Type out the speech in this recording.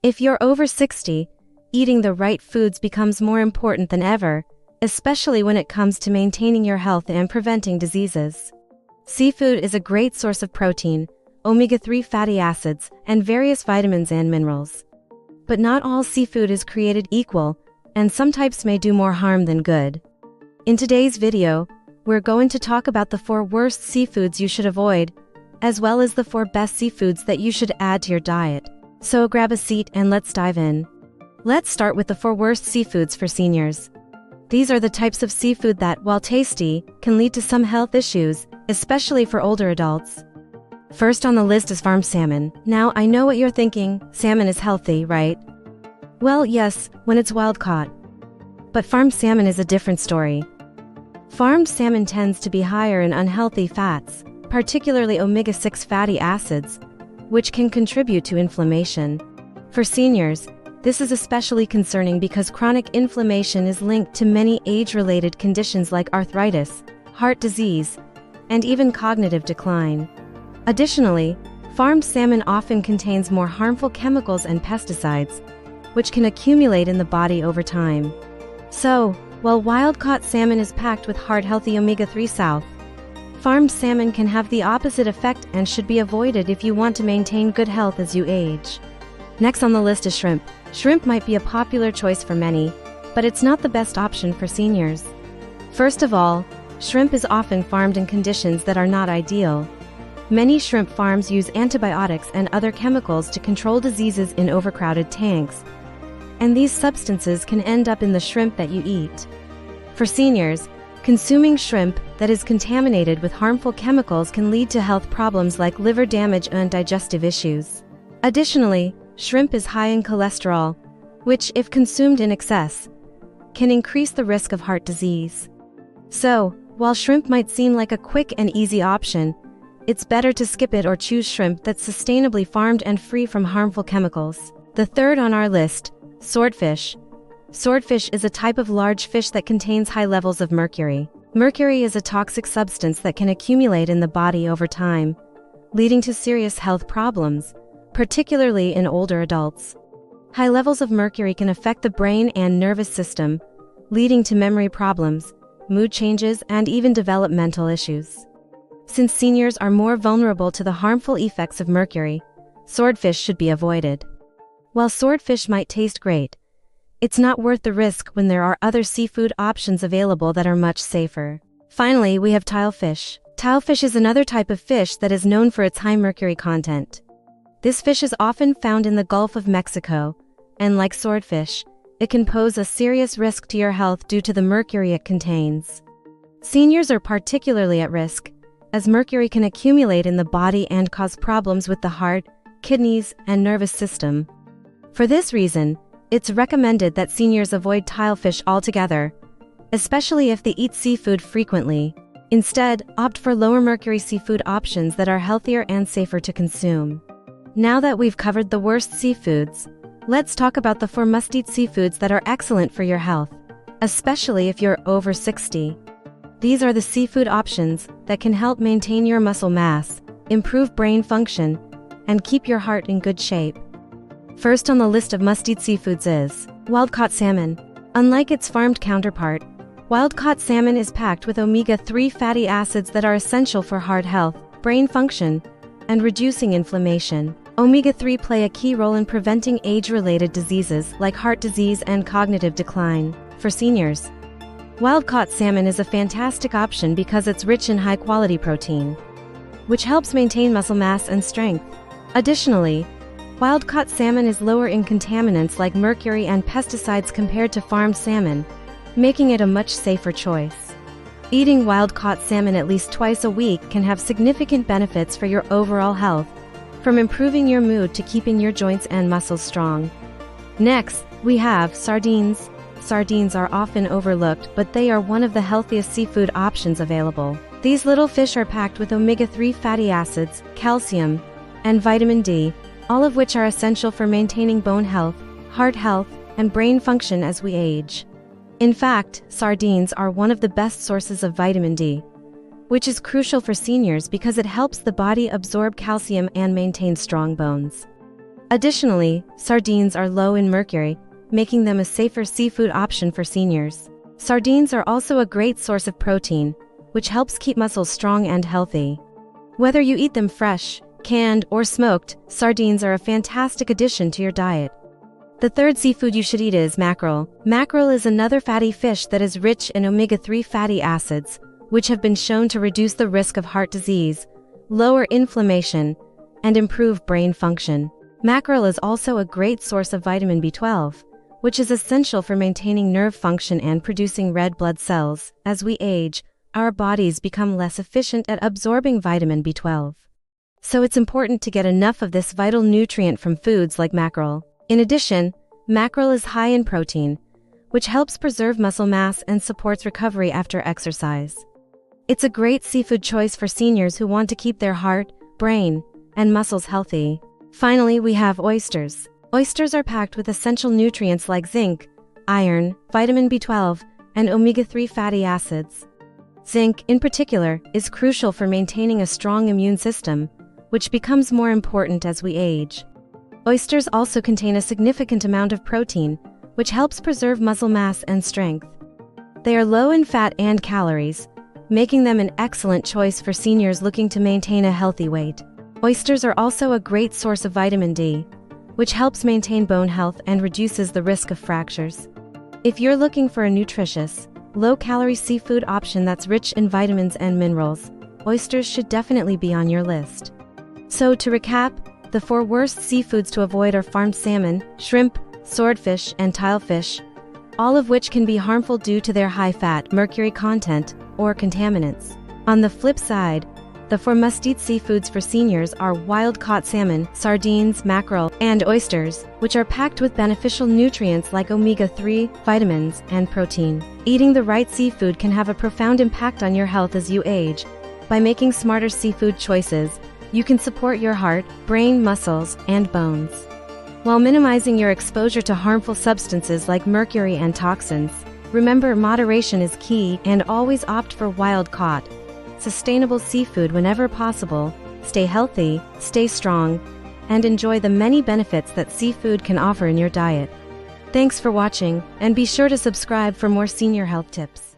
If you're over 60, eating the right foods becomes more important than ever, especially when it comes to maintaining your health and preventing diseases. Seafood is a great source of protein, omega-3 fatty acids, and various vitamins and minerals. But not all seafood is created equal, and some types may do more harm than good. In today's video, we're going to talk about the 4 worst seafoods you should avoid, as well as the 4 best seafoods that you should add to your diet. So grab a seat and let's dive in. Let's start with the 4 worst seafoods for seniors. These are the types of seafood that, while tasty, can lead to some health issues, especially for older adults. First on the list is farmed salmon. Now, I know what you're thinking, salmon is healthy, right? Well, yes, when it's wild caught. But farmed salmon is a different story. Farmed salmon tends to be higher in unhealthy fats, particularly omega-6 fatty acids, which can contribute to inflammation. For seniors, this is especially concerning because chronic inflammation is linked to many age-related conditions like arthritis, heart disease, and even cognitive decline. Additionally, farmed salmon often contains more harmful chemicals and pesticides, which can accumulate in the body over time. So, while wild-caught salmon is packed with heart-healthy omega-3 farmed salmon can have the opposite effect and should be avoided if you want to maintain good health as you age. Next on the list is shrimp. Shrimp might be a popular choice for many, but it's not the best option for seniors. First of all, shrimp is often farmed in conditions that are not ideal. Many shrimp farms use antibiotics and other chemicals to control diseases in overcrowded tanks, and these substances can end up in the shrimp that you eat. For seniors, consuming shrimp that is contaminated with harmful chemicals can lead to health problems like liver damage and digestive issues. Additionally, shrimp is high in cholesterol, which, if consumed in excess, can increase the risk of heart disease. So, while shrimp might seem like a quick and easy option, it's better to skip it or choose shrimp that's sustainably farmed and free from harmful chemicals. The third on our list, swordfish. Swordfish is a type of large fish that contains high levels of mercury. Mercury is a toxic substance that can accumulate in the body over time, leading to serious health problems, particularly in older adults. High levels of mercury can affect the brain and nervous system, leading to memory problems, mood changes, and even developmental issues. Since seniors are more vulnerable to the harmful effects of mercury, swordfish should be avoided. While swordfish might taste great, it's not worth the risk when there are other seafood options available that are much safer. Finally, we have tilefish. Tilefish is another type of fish that is known for its high mercury content. This fish is often found in the Gulf of Mexico, and like swordfish, it can pose a serious risk to your health due to the mercury it contains. Seniors are particularly at risk, as mercury can accumulate in the body and cause problems with the heart, kidneys, and nervous system. For this reason, it's recommended that seniors avoid tilefish altogether, especially if they eat seafood frequently. Instead, opt for lower mercury seafood options that are healthier and safer to consume. Now that we've covered the worst seafoods, let's talk about the 4 must-eat seafoods that are excellent for your health, especially if you're over 60. These are the seafood options that can help maintain your muscle mass, improve brain function, and keep your heart in good shape. First on the list of must-eat seafoods is wild-caught salmon. Unlike its farmed counterpart, wild-caught salmon is packed with omega-3 fatty acids that are essential for heart health, brain function, and reducing inflammation. Omega-3 play a key role in preventing age-related diseases like heart disease and cognitive decline. For seniors, wild-caught salmon is a fantastic option because it's rich in high-quality protein, which helps maintain muscle mass and strength. Additionally, wild-caught salmon is lower in contaminants like mercury and pesticides compared to farmed salmon, making it a much safer choice. Eating wild-caught salmon at least twice a week can have significant benefits for your overall health, from improving your mood to keeping your joints and muscles strong. Next, we have sardines. Sardines are often overlooked, but they are one of the healthiest seafood options available. These little fish are packed with omega-3 fatty acids, calcium, and vitamin D, all of which are essential for maintaining bone health, heart health, and brain function as we age. In fact, sardines are one of the best sources of vitamin D, which is crucial for seniors because it helps the body absorb calcium and maintain strong bones. Additionally, sardines are low in mercury, making them a safer seafood option for seniors. Sardines are also a great source of protein, which helps keep muscles strong and healthy. Whether you eat them fresh, canned, or smoked, sardines are a fantastic addition to your diet. The third seafood you should eat is mackerel. Mackerel is another fatty fish that is rich in omega-3 fatty acids, which have been shown to reduce the risk of heart disease, lower inflammation, and improve brain function. Mackerel is also a great source of vitamin B12, which is essential for maintaining nerve function and producing red blood cells. As we age, our bodies become less efficient at absorbing vitamin B12. So it's important to get enough of this vital nutrient from foods like mackerel. In addition, mackerel is high in protein, which helps preserve muscle mass and supports recovery after exercise. It's a great seafood choice for seniors who want to keep their heart, brain, and muscles healthy. Finally, we have oysters. Oysters are packed with essential nutrients like zinc, iron, vitamin B12, and omega-3 fatty acids. Zinc, in particular, is crucial for maintaining a strong immune system, which becomes more important as we age. Oysters also contain a significant amount of protein, which helps preserve muscle mass and strength. They are low in fat and calories, making them an excellent choice for seniors looking to maintain a healthy weight. Oysters are also a great source of vitamin D, which helps maintain bone health and reduces the risk of fractures. If you're looking for a nutritious, low-calorie seafood option that's rich in vitamins and minerals, oysters should definitely be on your list. So to recap, the 4 worst seafoods to avoid are farmed salmon, shrimp, swordfish, and tilefish, all of which can be harmful due to their high fat, mercury content, or contaminants. On the flip side, the 4 must-eat seafoods for seniors are wild-caught salmon, sardines, mackerel, and oysters, which are packed with beneficial nutrients like omega-3, vitamins, and protein. Eating the right seafood can have a profound impact on your health as you age. By making smarter seafood choices, you can support your heart, brain, muscles, and bones, while minimizing your exposure to harmful substances like mercury and toxins. Remember, moderation is key, and always opt for wild-caught, sustainable seafood whenever possible. Stay healthy, stay strong, and enjoy the many benefits that seafood can offer in your diet. Thanks for watching, and be sure to subscribe for more senior health tips.